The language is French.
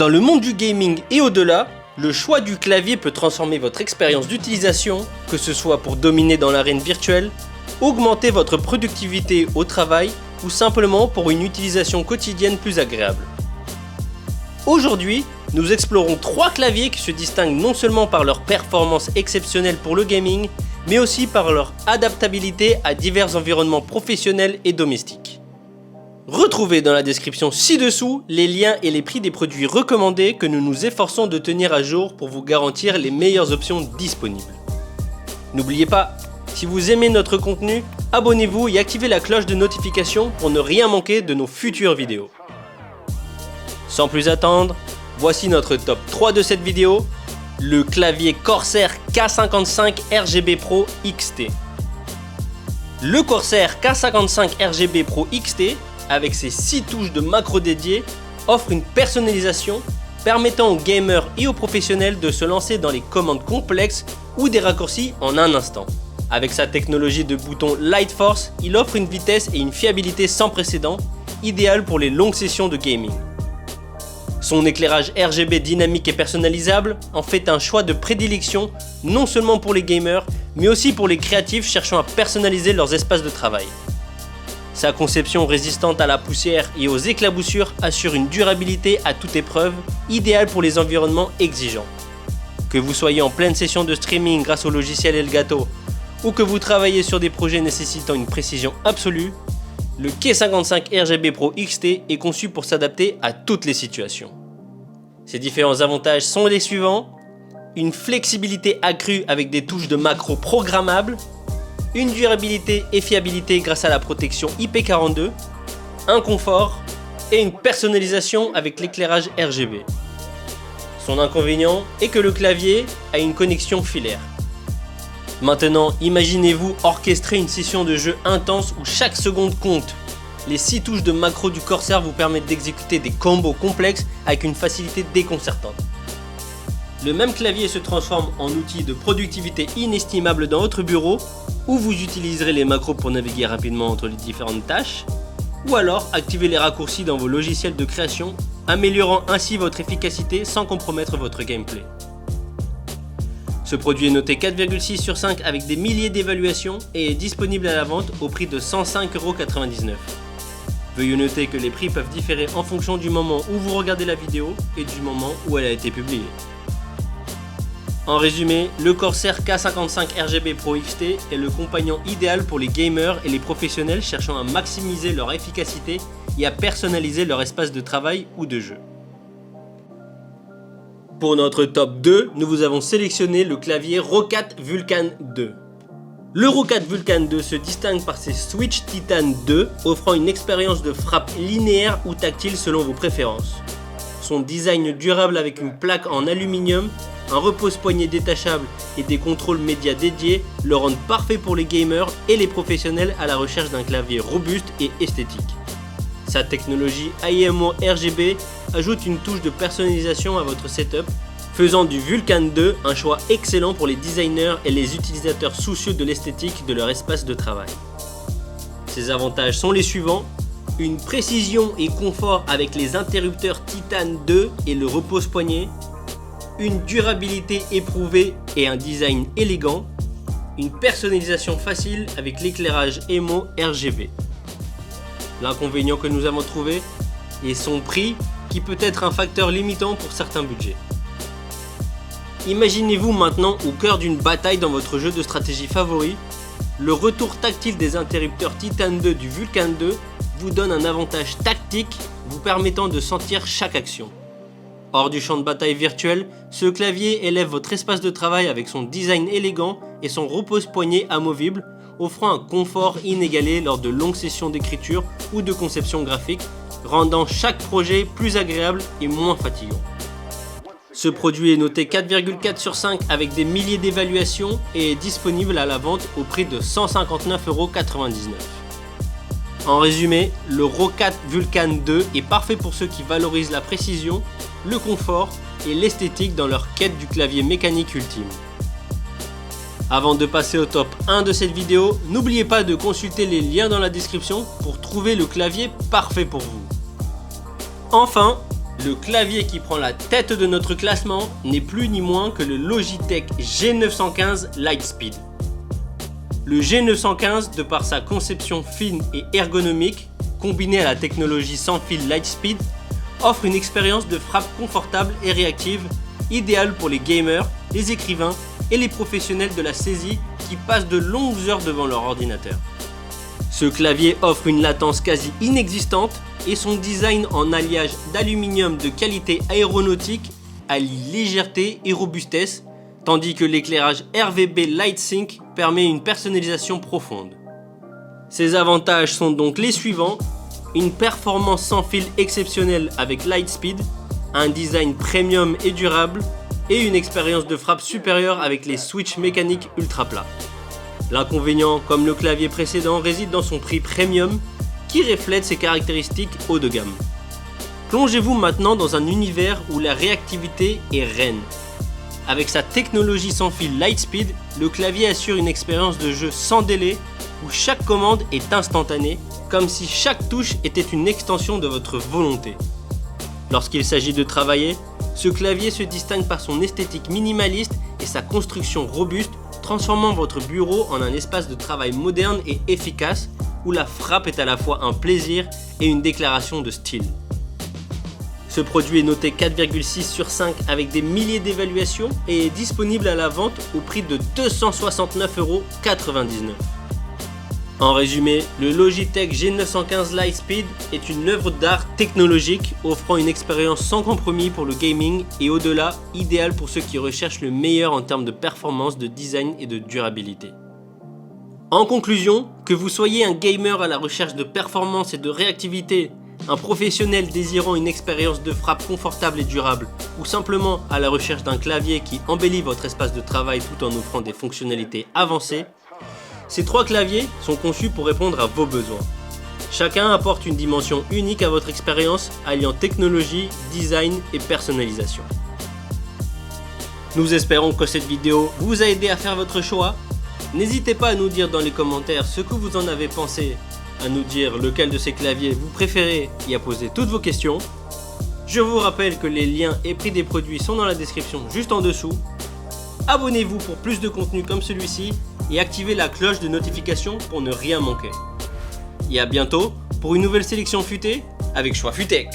Dans le monde du gaming et au-delà, le choix du clavier peut transformer votre expérience d'utilisation, que ce soit pour dominer dans l'arène virtuelle, augmenter votre productivité au travail ou simplement pour une utilisation quotidienne plus agréable. Aujourd'hui, nous explorons 3 claviers qui se distinguent non seulement par leur performance exceptionnelle pour le gaming, mais aussi par leur adaptabilité à divers environnements professionnels et domestiques. Retrouvez dans la description ci-dessous les liens et les prix des produits recommandés que nous nous efforçons de tenir à jour pour vous garantir les meilleures options disponibles. N'oubliez pas, si vous aimez notre contenu, abonnez-vous et activez la cloche de notification pour ne rien manquer de nos futures vidéos. Sans plus attendre, voici notre top 3 de cette vidéo, le clavier Corsair K55 RGB Pro XT. Le Corsair K55 RGB Pro XT, avec ses 6 touches de macro dédiées, offre une personnalisation permettant aux gamers et aux professionnels de se lancer dans les commandes complexes ou des raccourcis en un instant. Avec sa technologie de bouton Light Force, il offre une vitesse et une fiabilité sans précédent, idéale pour les longues sessions de gaming. Son éclairage RGB dynamique et personnalisable en fait un choix de prédilection non seulement pour les gamers, mais aussi pour les créatifs cherchant à personnaliser leurs espaces de travail. Sa conception résistante à la poussière et aux éclaboussures assure une durabilité à toute épreuve, idéale pour les environnements exigeants. Que vous soyez en pleine session de streaming grâce au logiciel Elgato, ou que vous travaillez sur des projets nécessitant une précision absolue, le K55 RGB Pro XT est conçu pour s'adapter à toutes les situations. Ses différents avantages sont les suivants: une flexibilité accrue avec des touches de macro programmables, une durabilité et fiabilité grâce à la protection IP42, un confort et une personnalisation avec l'éclairage RGB. Son inconvénient est que le clavier a une connexion filaire. Maintenant, imaginez-vous orchestrer une session de jeu intense où chaque seconde compte. Les 6 touches de macro du Corsair vous permettent d'exécuter des combos complexes avec une facilité déconcertante. Le même clavier se transforme en outil de productivité inestimable dans votre bureau, où vous utiliserez les macros pour naviguer rapidement entre les différentes tâches, ou alors activer les raccourcis dans vos logiciels de création, améliorant ainsi votre efficacité sans compromettre votre gameplay. Ce produit est noté 4,6 sur 5 avec des milliers d'évaluations et est disponible à la vente au prix de 105,99 €. Veuillez noter que les prix peuvent différer en fonction du moment où vous regardez la vidéo et du moment où elle a été publiée. En résumé, le Corsair K55 RGB Pro XT est le compagnon idéal pour les gamers et les professionnels cherchant à maximiser leur efficacité et à personnaliser leur espace de travail ou de jeu. Pour notre top 2, nous vous avons sélectionné le clavier Roccat Vulcan 2. Le Roccat Vulcan 2 se distingue par ses Switch Titan 2, offrant une expérience de frappe linéaire ou tactile selon vos préférences. Son design durable avec une plaque en aluminium, un repose-poignet détachable et des contrôles médias dédiés le rendent parfait pour les gamers et les professionnels à la recherche d'un clavier robuste et esthétique. Sa technologie IMO RGB ajoute une touche de personnalisation à votre setup, faisant du Vulcan 2 un choix excellent pour les designers et les utilisateurs soucieux de l'esthétique de leur espace de travail. Ses avantages sont les suivants: une précision et confort avec les interrupteurs Titan 2 et le repose-poignet, une durabilité éprouvée et un design élégant, une personnalisation facile avec l'éclairage EMO RGB. L'inconvénient que nous avons trouvé est son prix qui peut être un facteur limitant pour certains budgets. Imaginez-vous maintenant au cœur d'une bataille dans votre jeu de stratégie favori. Le retour tactile des interrupteurs Titan 2 du Vulcan 2 vous donne un avantage tactique vous permettant de sentir chaque action. Hors du champ de bataille virtuel, ce clavier élève votre espace de travail avec son design élégant et son repose-poignet amovible, offrant un confort inégalé lors de longues sessions d'écriture ou de conception graphique, rendant chaque projet plus agréable et moins fatigant. Ce produit est noté 4,4 sur 5 avec des milliers d'évaluations et est disponible à la vente au prix de 159,99 €. En résumé, le Roccat Vulcan 2 est parfait pour ceux qui valorisent la précision, le confort et l'esthétique dans leur quête du clavier mécanique ultime. Avant de passer au top 1 de cette vidéo, n'oubliez pas de consulter les liens dans la description pour trouver le clavier parfait pour vous. Enfin, Le clavier qui prend la tête de notre classement n'est plus ni moins que le Logitech G915 Lightspeed. Le G915, de par sa conception fine et ergonomique, combinée à la technologie sans fil Lightspeed, offre une expérience de frappe confortable et réactive, idéale pour les gamers, les écrivains et les professionnels de la saisie qui passent de longues heures devant leur ordinateur. Ce clavier offre une latence quasi inexistante et son design en alliage d'aluminium de qualité aéronautique allie légèreté et robustesse, tandis que l'éclairage RVB LightSync permet une personnalisation profonde. Ses avantages sont donc les suivants: une performance sans fil exceptionnelle avec Lightspeed, un design premium et durable, et une expérience de frappe supérieure avec les switches mécaniques ultra plats. L'inconvénient, comme le clavier précédent, réside dans son prix premium qui reflète ses caractéristiques haut de gamme. Plongez-vous maintenant dans un univers où la réactivité est reine. Avec sa technologie sans fil Lightspeed, le clavier assure une expérience de jeu sans délai où chaque commande est instantanée, comme si chaque touche était une extension de votre volonté. Lorsqu'il s'agit de travailler, ce clavier se distingue par son esthétique minimaliste et sa construction robuste, transformant votre bureau en un espace de travail moderne et efficace où la frappe est à la fois un plaisir et une déclaration de style. Ce produit est noté 4,6 sur 5 avec des milliers d'évaluations et est disponible à la vente au prix de 269,99 €. En résumé, le Logitech G915 Lightspeed est une œuvre d'art technologique offrant une expérience sans compromis pour le gaming et au-delà, idéale pour ceux qui recherchent le meilleur en termes de performance, de design et de durabilité. En conclusion, que vous soyez un gamer à la recherche de performance et de réactivité, un professionnel désirant une expérience de frappe confortable et durable, ou simplement à la recherche d'un clavier qui embellit votre espace de travail tout en offrant des fonctionnalités avancées, ces trois claviers sont conçus pour répondre à vos besoins. Chacun apporte une dimension unique à votre expérience, alliant technologie, design et personnalisation. Nous espérons que cette vidéo vous a aidé à faire votre choix. N'hésitez pas à nous dire dans les commentaires ce que vous en avez pensé, à nous dire lequel de ces claviers vous préférez et à poser toutes vos questions. Je vous rappelle que les liens et prix des produits sont dans la description juste en dessous. Abonnez-vous pour plus de contenu comme celui-ci et activez la cloche de notification pour ne rien manquer. Et à bientôt pour une nouvelle sélection futée avec Choix Futech.